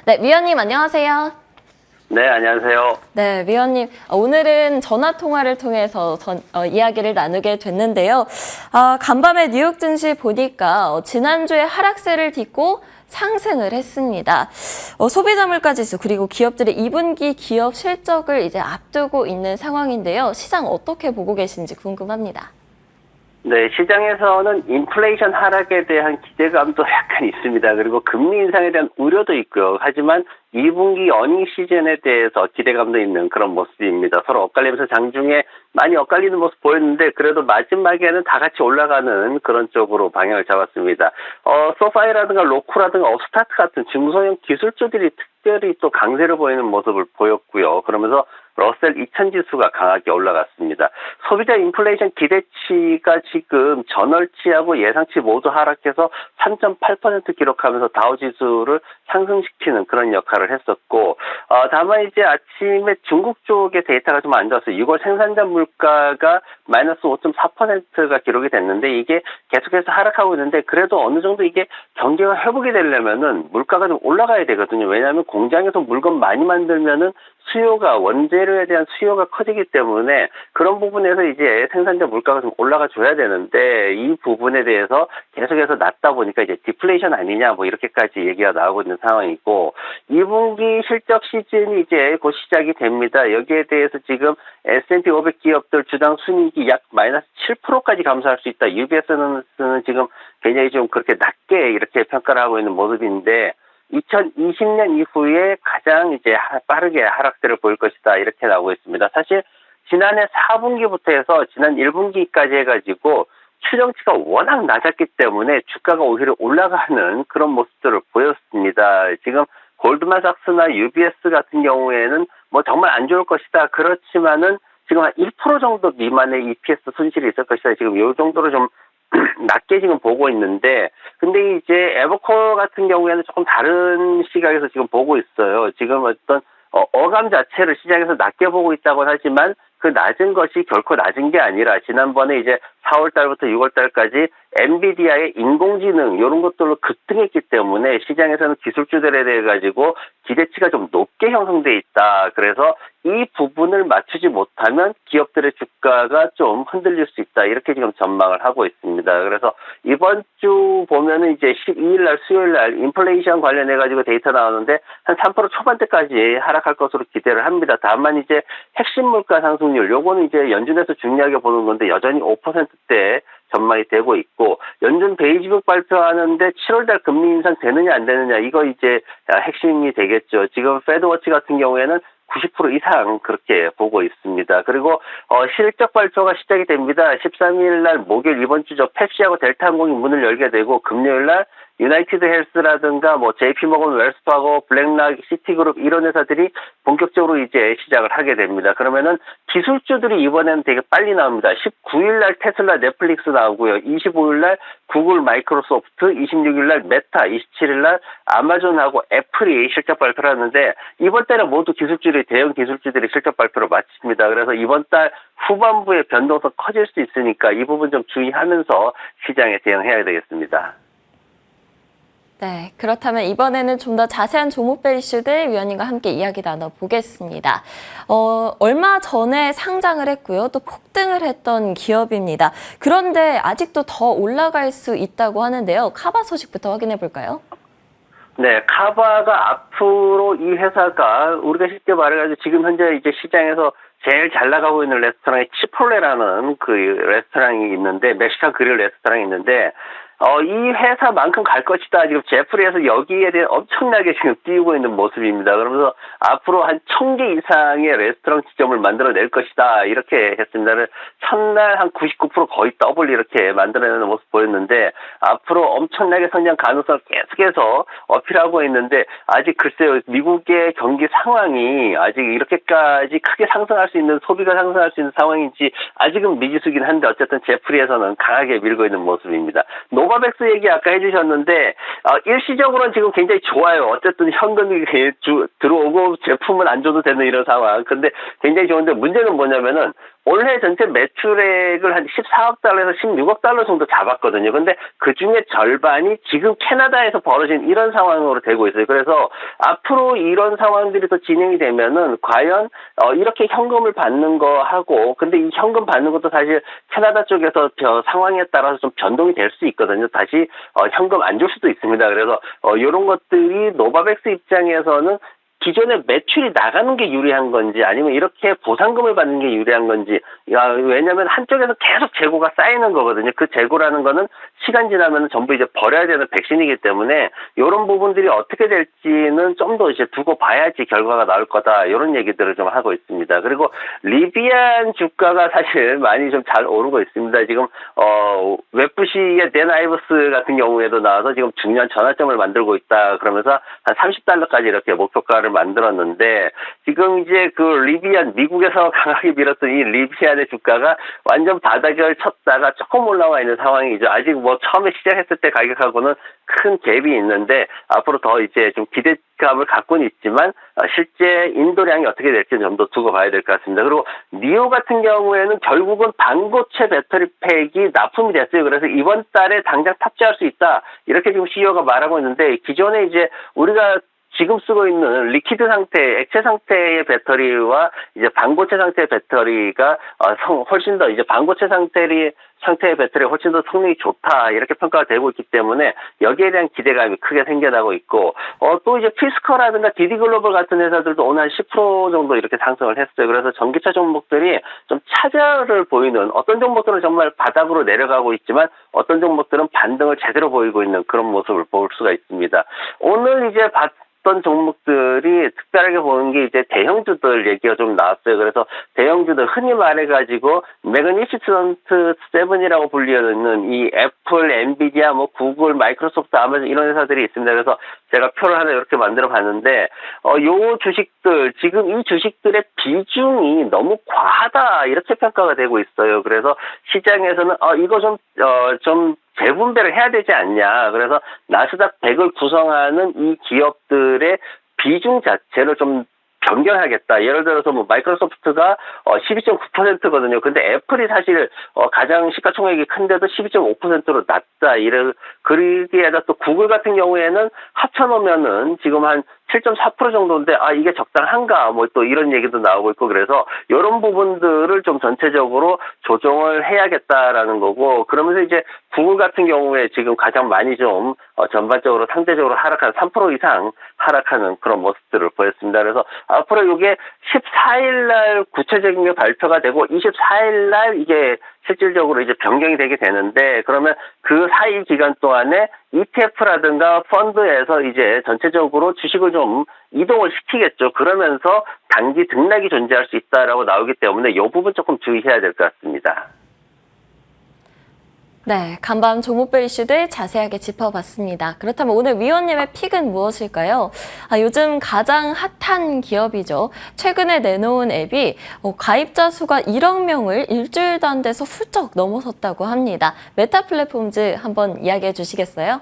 네, 위원님 안녕하세요. 네, 안녕하세요. 네, 위원님. 오늘은 전화 통화를 통해서 이야기를 나누게 됐는데요. 간밤에 뉴욕 증시 보니까 지난주에 하락세를 딛고 상승을 했습니다. 소비자 물가 지수 그리고 기업들의 2분기 기업 실적을 이제 앞두고 있는 상황인데요. 시장 어떻게 보고 계신지 궁금합니다. 네, 시장에서는 인플레이션 하락에 대한 기대감도 약간 있습니다. 그리고 금리 인상에 대한 우려도 있고요. 하지만 2분기 어닝 시즌에 대해서 기대감도 있는 그런 모습입니다. 서로 엇갈리면서 장중에 많이 엇갈리는 모습 보였는데 그래도 마지막에는 다 같이 올라가는 그런 쪽으로 방향을 잡았습니다. 소파이라든가 로쿠라든가 업스타트 같은 중소형 기술주들이 특별히 또 강세를 보이는 모습을 보였고요. 그러면서 러셀 2000 지수가 강하게 올라갔습니다. 소비자 인플레이션 기대치가 지금 전월치하고 예상치 모두 하락해서 3.8% 기록하면서 다우 지수를 상승시키는 그런 역할을 했었고, 다만 이제 아침에 중국 쪽의 데이터가 좀 안 좋았어요. 6월 생산자 물가가 마이너스 5.4%가 기록이 됐는데 이게 계속해서 하락하고 있는데 그래도 어느 정도 이게 경기가 회복이 되려면은 물가가 좀 올라가야 되거든요. 왜냐하면 공장에서 물건 많이 만들면은 수요가 원재료에 대한 수요가 커지기 때문에 그런 부분에서 이제 생산자 물가가 좀 올라가 줘야 되는데 이 부분에 대해서 계속해서 낮다 보니까 이제 디플레이션 아니냐 뭐 이렇게까지 얘기가 나오고 있는 상황이고 2분기 실적 시즌이 이제 곧 시작이 됩니다. 여기에 대해서 지금 S&P 500 기업들 주당 순이익이 약 마이너스 7%까지 감소할 수 있다. UBS는 지금 굉장히 좀 그렇게 낮게 이렇게 평가를 하고 있는 모습인데 2020년 이후에 가장 이제 빠르게 하락세를 보일 것이다. 이렇게 나오고 있습니다. 사실 지난해 4분기부터 해서 지난 1분기까지 해가지고 추정치가 워낙 낮았기 때문에 주가가 오히려 올라가는 그런 모습들을 보였습니다. 지금 골드만삭스나 UBS 같은 경우에는 뭐 정말 안 좋을 것이다. 그렇지만은 지금 한 1% 정도 미만의 EPS 손실이 있을 것이다. 지금 이 정도로 좀 낮게 지금 보고 있는데, 근데 이제 에버코어 같은 경우에는 조금 다른 시각에서 지금 보고 있어요. 지금 어떤 어감 자체를 시장에서 낮게 보고 있다고는 하지만 그 낮은 것이 결코 낮은 게 아니라 지난번에 이제 4월 달부터 6월 달까지 엔비디아의 인공지능 이런 것들로 급등했기 때문에 시장에서는 기술주들에 대해 가지고 기대치가 좀 높게 형성돼 있다. 그래서 이 부분을 맞추지 못하면 기업들의 주가가 좀 흔들릴 수 있다. 이렇게 지금 전망을 하고 있습니다. 그래서 이번 주 보면은 이제 12일 날 수요일 날 인플레이션 관련해 가지고 데이터 나오는데 한 3% 초반대까지 하락할 것으로 기대를 합니다. 다만 이제 핵심 물가 상승률 요거는 이제 연준에서 중요하게 보는 건데 여전히 5%대 전망이 되고 있고 연준 베이직북 발표하는데 7월달 금리 인상 되느냐 안 되느냐 이거 이제 핵심이 되겠죠. 지금 패드워치 같은 경우에는 90% 이상 그렇게 보고 있습니다. 그리고 실적 발표가 시작이 됩니다. 13일 날 목요일 이번 주죠. 펩시하고 델타항공이 문을 열게 되고 금요일 날 유나이티드 헬스라든가 뭐 JP모건, 웰스파고, 블랙락, 시티그룹 이런 회사들이 본격적으로 이제 시작을 하게 됩니다. 그러면은 기술주들이 이번에는 되게 빨리 나옵니다. 19일 날 테슬라, 넷플릭스 나오고요. 25일 날 구글, 마이크로소프트, 26일 날 메타, 27일 날 아마존하고 애플이 실적 발표를 하는데 이번 달은 모두 기술주들이 대형 기술주들이 실적 발표를 마칩니다. 그래서 이번 달 후반부에 변동성 커질 수 있으니까 이 부분 좀 주의하면서 시장에 대응해야 되겠습니다. 네, 그렇다면 이번에는 좀 더 자세한 종목별 이슈들 위원님과 함께 이야기 나눠보겠습니다. 얼마 전에 상장을 했고요. 또 폭등을 했던 기업입니다. 그런데 아직도 더 올라갈 수 있다고 하는데요. 카바 소식부터 확인해 볼까요? 네, 카바가 앞으로 이 회사가 우리가 쉽게 말해가지고 지금 현재 이제 시장에서 제일 잘 나가고 있는 레스토랑이 치폴레라는 그 레스토랑이 있는데 멕시칸 그릴 레스토랑이 있는데 이 회사만큼 갈 것이다. 지금 제프리에서 여기에 대해 엄청나게 지금 띄우고 있는 모습입니다. 그러면서 앞으로 한 1000개 이상의 레스토랑 지점을 만들어낼 것이다. 이렇게 했습니다. 첫날 한 99% 거의 더블 이렇게 만들어내는 모습 보였는데 앞으로 엄청나게 성장 가능성을 계속해서 어필하고 있는데 아직 글쎄요. 미국의 경기 상황이 아직 이렇게까지 크게 상승할 수 있는 소비가 상승할 수 있는 상황인지 아직은 미지수긴 한데 어쨌든 제프리에서는 강하게 밀고 있는 모습입니다. 노바백스 얘기 아까 해주셨는데 일시적으로는 지금 굉장히 좋아요. 어쨌든 현금이 들어오고 제품은 안 줘도 되는 이런 상황. 근데 굉장히 좋은데 문제는 뭐냐면은 올해 전체 매출액을 한 14억 달러에서 16억 달러 정도 잡았거든요. 근데 그 중에 절반이 지금 캐나다에서 벌어진 이런 상황으로 되고 있어요. 그래서 앞으로 이런 상황들이 더 진행이 되면은 과연 이렇게 현금을 받는 거 하고, 근데 이 현금 받는 것도 사실 캐나다 쪽에서 상황에 따라서 좀 변동이 될 수 있거든요. 다시 현금 안 줄 수도 있습니다. 그래서 이런 것들이 노바백스 입장에서는 기존에 매출이 나가는 게 유리한 건지 아니면 이렇게 보상금을 받는 게 유리한 건지, 왜냐하면 한쪽에서 계속 재고가 쌓이는 거거든요. 그 재고라는 거는 시간 지나면 전부 이제 버려야 되는 백신이기 때문에 이런 부분들이 어떻게 될지는 좀 더 이제 두고 봐야지 결과가 나올 거다, 이런 얘기들을 좀 하고 있습니다. 그리고 리비안 주가가 사실 많이 좀 잘 오르고 있습니다. 지금 웹부시의 댄 아이버스 같은 경우에도 나와서 지금 중요한 전환점을 만들고 있다 그러면서 한 30달러까지 이렇게 목표가를 만들었는데, 지금 이제 그 리비안, 미국에서 강하게 밀었던 이 리비안의 주가가 완전 바닥을 쳤다가 조금 올라와 있는 상황이죠. 아직 뭐 처음에 시작했을 때 가격하고는 큰 갭이 있는데 앞으로 더 이제 좀 기대감을 갖고는 있지만 실제 인도량이 어떻게 될지 좀 더 두고 봐야 될 것 같습니다. 그리고 니오 같은 경우에는 결국은 반고체 배터리 팩이 납품이 됐어요. 그래서 이번 달에 당장 탑재할 수 있다, 이렇게 지금 CEO가 말하고 있는데, 기존에 이제 우리가 지금 쓰고 있는 리퀴드 상태, 액체 상태의 배터리와 이제 반고체 상태의 배터리가 훨씬 더 이제 반고체 상태의 배터리가 훨씬 더 성능이 좋다, 이렇게 평가가 되고 있기 때문에 여기에 대한 기대감이 크게 생겨나고 있고, 또 이제 피스커라든가 디디글로벌 같은 회사들도 오늘 한 10% 정도 이렇게 상승을 했어요. 그래서 전기차 종목들이 좀 차질을 보이는, 어떤 종목들은 정말 바닥으로 내려가고 있지만 어떤 종목들은 반등을 제대로 보이고 있는 그런 모습을 볼 수가 있습니다. 오늘 이제 어떤 종목들이 특별하게 보는 게 이제 대형주들 얘기가 좀 나왔어요. 그래서 대형주들, 흔히 말해가지고 매그니피센트 세븐이라고 불리는 이 애플, 엔비디아, 뭐 구글, 마이크로소프트, 아마존 이런 회사들이 있습니다. 그래서 제가 표를 하나 이렇게 만들어 봤는데, 요 주식들, 지금 이 주식들의 비중이 너무 과하다, 이렇게 평가가 되고 있어요. 그래서 시장에서는 이거 좀 재분배를 해야 되지 않냐. 그래서 나스닥 100을 구성하는 이 기업들의 비중 자체를 좀 변경하겠다. 예를 들어서 뭐 마이크로소프트가 12.9%거든요. 근데 애플이 사실 가장 시가총액이 큰데도 12.5%로 낮다. 그러기에다 또 구글 같은 경우에는 합쳐놓으면은 지금 한 7.4% 정도인데 이게 적당한가, 뭐 또 이런 얘기도 나오고 있고, 그래서 이런 부분들을 좀 전체적으로 조정을 해야겠다라는 거고, 그러면서 이제 구글 같은 경우에 지금 가장 많이 좀 전반적으로 상대적으로 하락한 3% 이상 하락하는 그런 모습들을 보였습니다. 그래서 앞으로 이게 14일 날 구체적인 게 발표가 되고 24일 날 이게 실질적으로 이제 변경이 되게 되는데, 그러면 그 사이 기간 동안에 ETF라든가 펀드에서 이제 전체적으로 주식을 좀 이동을 시키겠죠. 그러면서 단기 등락이 존재할 수 있다라고 나오기 때문에 이 부분 조금 주의해야 될 것 같습니다. 네, 간밤 종목별 이슈들 자세하게 짚어봤습니다. 그렇다면 오늘 위원님의 픽은 무엇일까요? 요즘 가장 핫한 기업이죠. 최근에 내놓은 앱이 가입자 수가 1억 명을 일주일도 안 돼서 훌쩍 넘어섰다고 합니다. 메타 플랫폼즈 한번 이야기해 주시겠어요?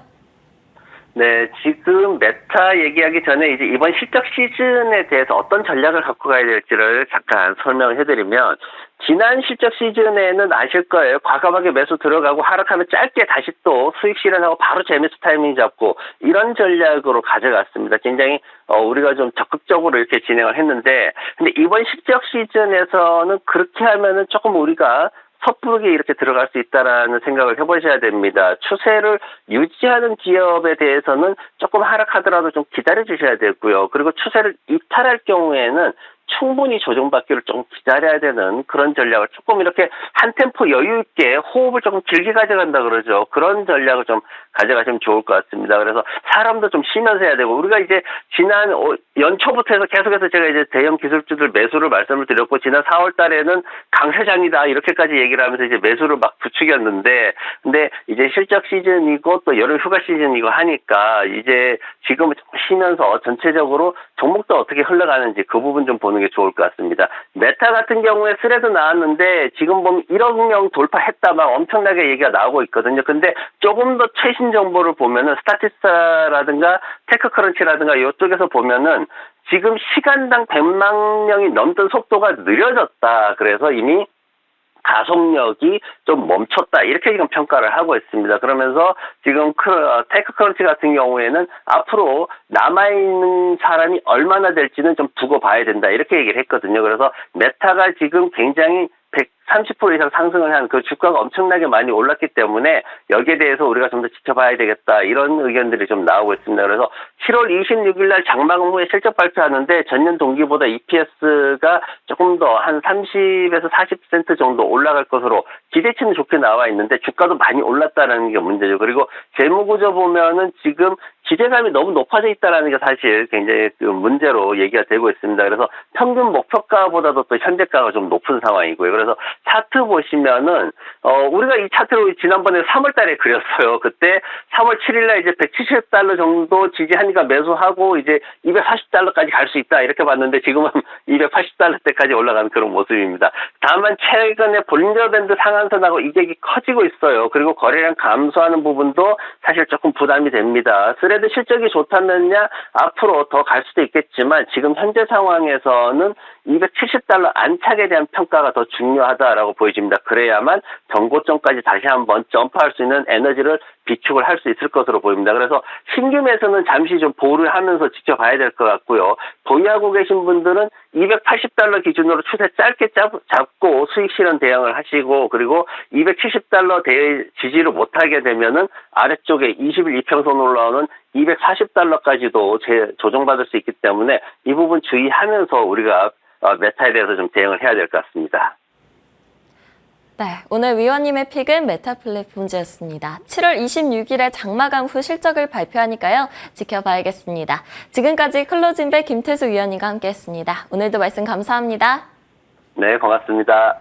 네, 지금 메타 얘기하기 전에 이제 이번 실적 시즌에 대해서 어떤 전략을 갖고 가야 될지를 잠깐 설명을 해드리면, 지난 실적 시즌에는 아실 거예요. 과감하게 매수 들어가고 하락하면 짧게 다시 또 수익 실현하고 바로 재매수 타이밍 잡고 이런 전략으로 가져갔습니다. 굉장히 우리가 좀 적극적으로 이렇게 진행을 했는데, 근데 이번 실적 시즌에서는 그렇게 하면은 조금 우리가 섣부르게 이렇게 들어갈 수 있다라는 생각을 해보셔야 됩니다. 추세를 유지하는 기업에 대해서는 조금 하락하더라도 좀 기다려 주셔야 되고요. 그리고 추세를 이탈할 경우에는 충분히 조정받기를 좀 기다려야 되는 그런 전략을 조금 이렇게 한 템포 여유 있게 호흡을 조금 길게 가져간다 그러죠. 그런 전략을 좀 가져가시면 좋을 것 같습니다. 그래서 사람도 좀 쉬면서 해야 되고, 우리가 이제 지난 연초부터 해서 계속해서 제가 이제 대형 기술주들 매수를 말씀을 드렸고, 지난 4월 달에는 강세장이다 이렇게까지 얘기를 하면서 이제 매수를 막 부추겼는데, 근데 이제 실적 시즌이고 또 여름 휴가 시즌이고 하니까 이제 지금은 좀 쉬면서 전체적으로 종목도 어떻게 흘러가는지 그 부분 좀 보는 게 좋을 것 같습니다. 메타 같은 경우에 스레드 나왔는데 지금 보면 1억 명 돌파했다 막 엄청나게 얘기가 나오고 있거든요. 근데 조금 더 최신 정보를 보면은 스타티스타라든가 테크크런치라든가 이쪽에서 보면은 지금 시간당 100만 명이 넘던 속도가 느려졌다. 그래서 이미 가속력이 좀 멈췄다 이렇게 지금 평가를 하고 있습니다. 그러면서 지금 테크크런치 같은 경우에는 앞으로 남아있는 사람이 얼마나 될지는 좀 두고 봐야 된다 이렇게 얘기를 했거든요. 그래서 메타가 지금 굉장히 130% 이상 상승을 한 그 주가가 엄청나게 많이 올랐기 때문에 여기에 대해서 우리가 좀 더 지켜봐야 되겠다 이런 의견들이 좀 나오고 있습니다. 그래서 7월 26일 날 장마감 후에 실적 발표하는데 전년 동기보다 EPS가 조금 더 한 30에서 40% 정도 올라갈 것으로 기대치는 좋게 나와 있는데 주가도 많이 올랐다는 게 문제죠. 그리고 재무구조 보면은 지금 기대감이 너무 높아져 있다는 게 사실 굉장히 그 문제로 얘기가 되고 있습니다. 그래서 평균 목표가보다도 또 현재가가 좀 높은 상황이고요. 그래서 차트 보시면은 우리가 이 차트로 지난번에 3월 달에 그렸어요. 그때 3월 7일 날 이제 170달러 정도 지지하니까 매수하고 이제 240달러까지 갈 수 있다 이렇게 봤는데 지금은 280달러대까지 올라가는 그런 모습입니다. 다만 최근에 볼린저 밴드 상한선하고 이격이 커지고 있어요. 그리고 거래량 감소하는 부분도 사실 조금 부담이 됩니다. 스레드 실적이 좋다면야 앞으로 더 갈 수도 있겠지만 지금 현재 상황에서는 270달러 안착에 대한 평가가 더 중요하다라고 보여집니다. 그래야만 정고점까지 다시 한번 점프할 수 있는 에너지를 비축을 할 수 있을 것으로 보입니다. 그래서 신규 매수는 잠시 좀 보호를 하면서 지켜봐야 될 것 같고요. 보유하고 계신 분들은 280달러 기준으로 추세 짧게 잡고 수익 실현 대응을 하시고 그리고 270달러 지지를 못하게 되면은 아래쪽에 20일 이평선 올라오는 240달러까지도 조정받을 수 있기 때문에 이 부분 주의하면서 우리가 메타에 대해서 좀 대응을 해야 될 것 같습니다. 네, 오늘 위원님의 픽은 메타 플랫폼즈였습니다. 7월 26일에 장마감 후 실적을 발표하니까요. 지켜봐야겠습니다. 지금까지 클로징배 김태수 위원님과 함께했습니다. 오늘도 말씀 감사합니다. 네, 고맙습니다.